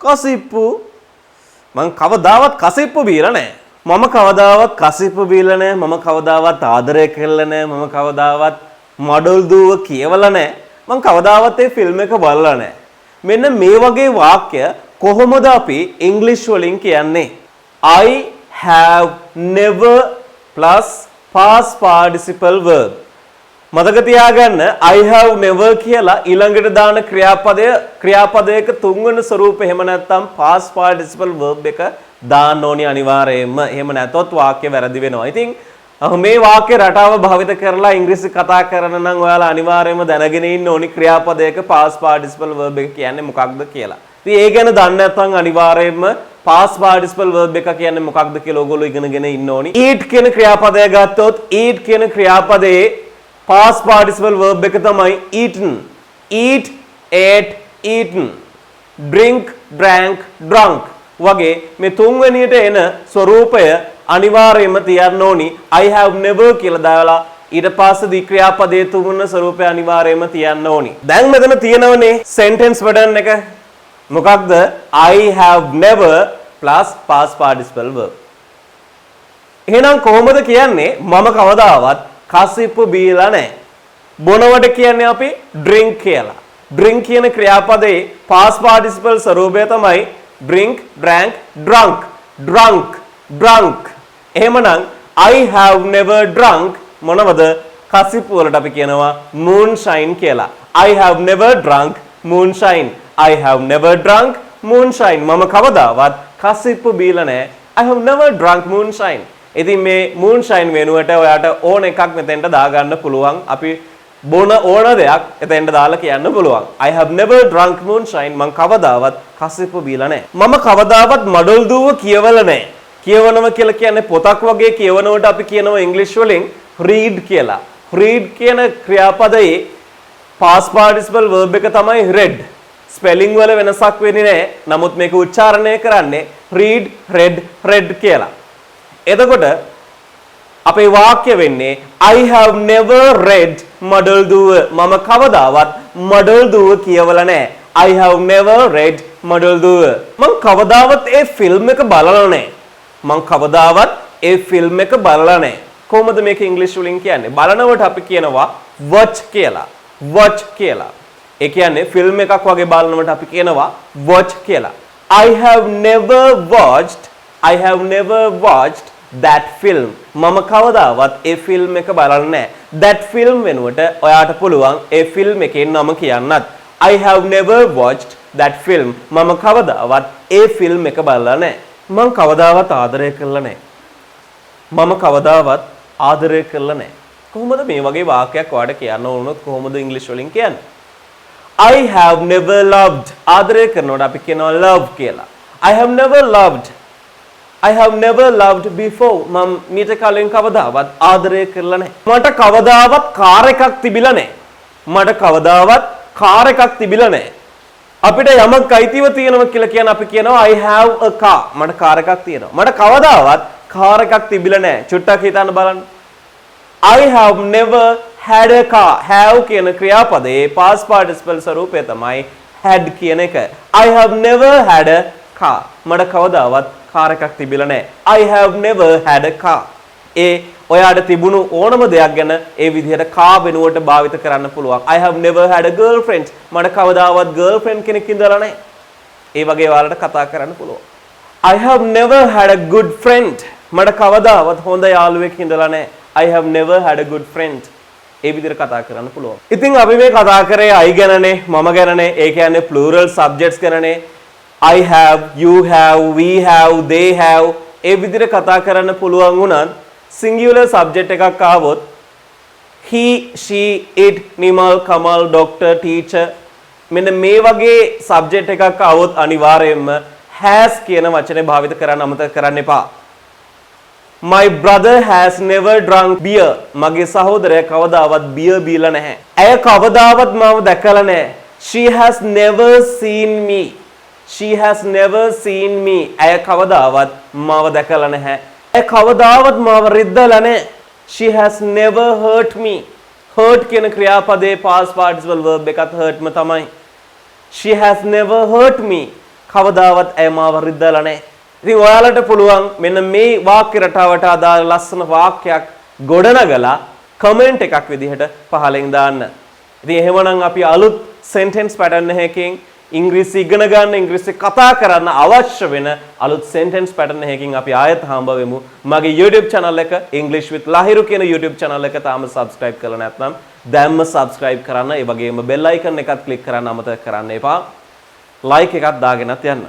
කසිප්පු. මං කවදාවත් කසිප්පු බීලා නැහැ. මම කවදාවත් කසිප්පු බීලා නැහැ. මම කවදාවත් ආදරය කරලා නැහැ. මම කවදාවත් මඩොල් දුව කියවලා නැහැ. මං කවදාවත් ඒ ෆිල්ම් එක බලලා නැහැ. මෙන්න මේ වගේ වාක්‍ය කොහොමද අපි ඉංග්‍රීසි වලින් කියන්නේ? I have never plus past participle verb. මතක තියාගන්න I have never කියලා ඊළඟට දාන ක්‍රියාපදයක තුන්වෙනි ස්වරූපය එහෙම නැත්නම් past participle verb එක දාන්න ඕනි අනිවාර්යයෙන්ම. එහෙම නැතොත් වාක්‍ය වැරදි වෙනවා. ඉතින් මේ වාක්‍ය රටාව භාවිත කරලා ඉංග්‍රීසි කතා කරන නම් ඔයාලා අනිවාර්යයෙන්ම දැනගෙන ඉන්න ඕනි ක්‍රියාපදයක past participle verb එක කියන්නේ මොකක්ද කියලා. ඉතින් ඒ ගැන දන්නේ නැත්නම් අනිවාර්යයෙන්ම past participle verb එක කියන්නේ මොකක්ද කියලා ඔයගොල්ලෝ ඉගෙනගෙන ඉන්න ඕනි. eat කියන ක්‍රියාපදය ගත්තොත් eat කියන ක්‍රියාපදයේ past participle verb එක තමයි eaten. eat, ate, eaten. drink, drank, drunk. වගේ මේ තුන්වෙනියට එන ස්වරූපය අනිවාර්යයෙන්ම තියන්න ඕනි. I have never කියලා දාලා ඊට පස්සේ දී ක්‍රියාපදයේ තුන්වෙනි ස්වරූපය අනිවාර්යයෙන්ම තියන්න ඕනි. දැන් මෙතන තියෙනවනේ sentence pattern එක. මොකක්ද? I have never plus past participle verb. එහෙනම් කොහොමද කියන්නේ? මම කවදාවත් කසිප්පු බීලා නැහැ. බොනවට කියන්නේ අපි drink කියලා. drink කියන ක්‍රියාපදයේ past participle ස්වරූපය තමයි drink, drank, drunk. drunk, drunk. එහෙමනම් I have never drunk මොනවද? කසිප්පු වලට අපි කියනවා moonshine කියලා. I have never drunk moonshine. I have never drunk moonshine. මම කවදාවත් කසිප්පු බීලා නැහැ. I have never drunk moonshine. ඉතින් මේ moonshine වෙනුවට ඔයාට ඕන එකක් මෙතෙන්ට දාගන්න පුළුවන්. අපි බොන ඕන දෙයක් එතෙන්ට දාලා කියන්න පුළුවන්. I have never drunk moonshine. මම කවදාවත් කසිප්පු බීලා නැහැ. මම කවදාවත් මඩොල් දුව කියවලා නැහැ. කියවනවා කියලා කියන්නේ පොතක් වගේ කියවනවට අපි කියනවා ඉංග්‍රීසි වලින් read කියලා. read කියන ක්‍රියාපදයේ past participle verb එක තමයි read. ස්පෙලිං වල වෙනසක් වෙන්නේ නැහැ. නමුත් මේක උච්චාරණය කරන්නේ read, read, read කියලා. එතකොට අපේ වාක්‍ය වෙන්නේ I have never read මඩොල් දුව. මම කවදාවත් මඩොල් දුව කියවලා නැහැ. I have never read මඩොල් දුව. මම කවදාවත් ඒ ෆිල්ම් එක බලලා නැහැ. මම කවදාවත් ඒ ෆිල්ම් එක බලලා නැහැ. කොහොමද මේක ඉංග්‍රීසි වලින් කියන්නේ? බලනවට අපි කියනවා watch කියලා. watch කියලා. ඒ කියන්නේ ෆිල්ම් එකක් වගේ බලනවට අපි කියනවා watch කියලා. I have never watched that film. මම කවදාවත් ඒ ෆිල්ම් එක බලලා නැහැ. that film වෙනුවට ඔයාට පුළුවන් ඒ ෆිල්ම් එකේ නම කියන්නත්. I have never watched that film. මම කවදාවත් ඒ ෆිල්ම් එක බලලා නැහැ. මම කවදාවත් ආදරය කරලා නැහැ. මම කවදාවත් ආදරය කරලා නැහැ. කොහොමද මේ වගේ වාක්‍යයක් ඔයාලට කියන්න වුණොත් කොහොමද ඉංග්‍රීසි වලින් කියන්නේ? I have never loved. ආදරය කරනකොට අපි කියනවා love කියලා. I have never loved before. මම මීට කලින් කවදාවත් ආදරය කරලා නැහැ. මට කවදාවත් කාර් එකක් තිබිලා නැහැ. මට කවදාවත් කාර් එකක් තිබිලා නැහැ. අපිට යමක් අයිතිව තියෙනවා කියලා කියන අපි කියනවා I have a car. මට කාර් එකක් තියෙනවා. මට කවදාවත් කාර් එකක් තිබිලා නැහැ. චුට්ටක් හිතන්න බලන්න. I have never had a car. have කියන ක්‍රියාපදයේ past participle ස්වරූපය තමයි had කියන එක. I have never had a car. මට කවදාවත් කාර් එකක් තිබිලා නැහැ. I have never had a car. ඒ ඔයාට තිබුණු ඕනම දෙයක් ගැන ඒ විදිහට car වෙනුවට භාවිත කරන්න පුළුවන්. I have never had a girlfriend. මට කවදාවත් girlfriend කෙනෙක් ඉඳලා නැහැ. ඒ වගේ ඔයාලට කතා කරන්න පුළුවන්. I have never had a good friend. මට කවදාවත් හොඳ යාළුවෙක් ඉඳලා නැහැ. I have never had a good friend. ඒ විදිහට කතා කරන්න පුළුවන්. ඉතින් අපි මේ කතා කරේ I ගැනනේ, මම ගැනනේ. ඒ කියන්නේ plural subjects ගැනනේ. I have, you have, we have, they have. ඒ විදිහට කතා කරන්න පුළුවන් වුණත් singular subject එකක් ආවොත් he, she, it, Nimal, Kamal, doctor, teacher මෙන්න මේ වගේ subject එකක් ආවොත් අනිවාර්යයෙන්ම has කියන වචනේ භාවිත කරන්න අමතක කරන්න එපා. My brother has never drunk beer. මගේ සහෝදරයා කවදාවත් beer බීලා නැහැ. ඇය කවදාවත් මාව දැකලා නැහැ. She has never seen me. She has never seen me. ඇය කවදාවත් මාව දැකලා නැහැ. ඇය කවදාවත් මාව රිද්දලා නැහැ. She has never hurt me. hurt කියන ක්‍රියාපදයේ past participle verb එකත් hurt ම තමයි. She has never hurt me. කවදාවත් ඇය මාව රිද්දලා නැහැ. ඉතින් ඔයාලට පුළුවන් මෙන්න මේ වාක්‍ය රටාවට අදාළ ලස්සන වාක්‍යයක් ගොඩනගලා කමෙන්ට් එකක් විදිහට පහලෙන් දාන්න. ඉතින් එහෙමනම් අපි අලුත් sentence pattern එකකින් ඉංග්‍රීසි ඉගෙන ගන්න, ඉංග්‍රීසි කතා කරන්න අවශ්‍ය වෙන අලුත් sentence pattern එකකින් අපි ආයෙත් හම්බ වෙමු. මගේ YouTube channel එක English with Lahiru කියන YouTube channel එක තාම subscribe කරලා නැත්නම් දැන්ම subscribe කරන්න. ඒ වගේම bell icon එකත් click කරන්න අමතක කරන්න එපා. like එකක් දාගෙනත් යන්න.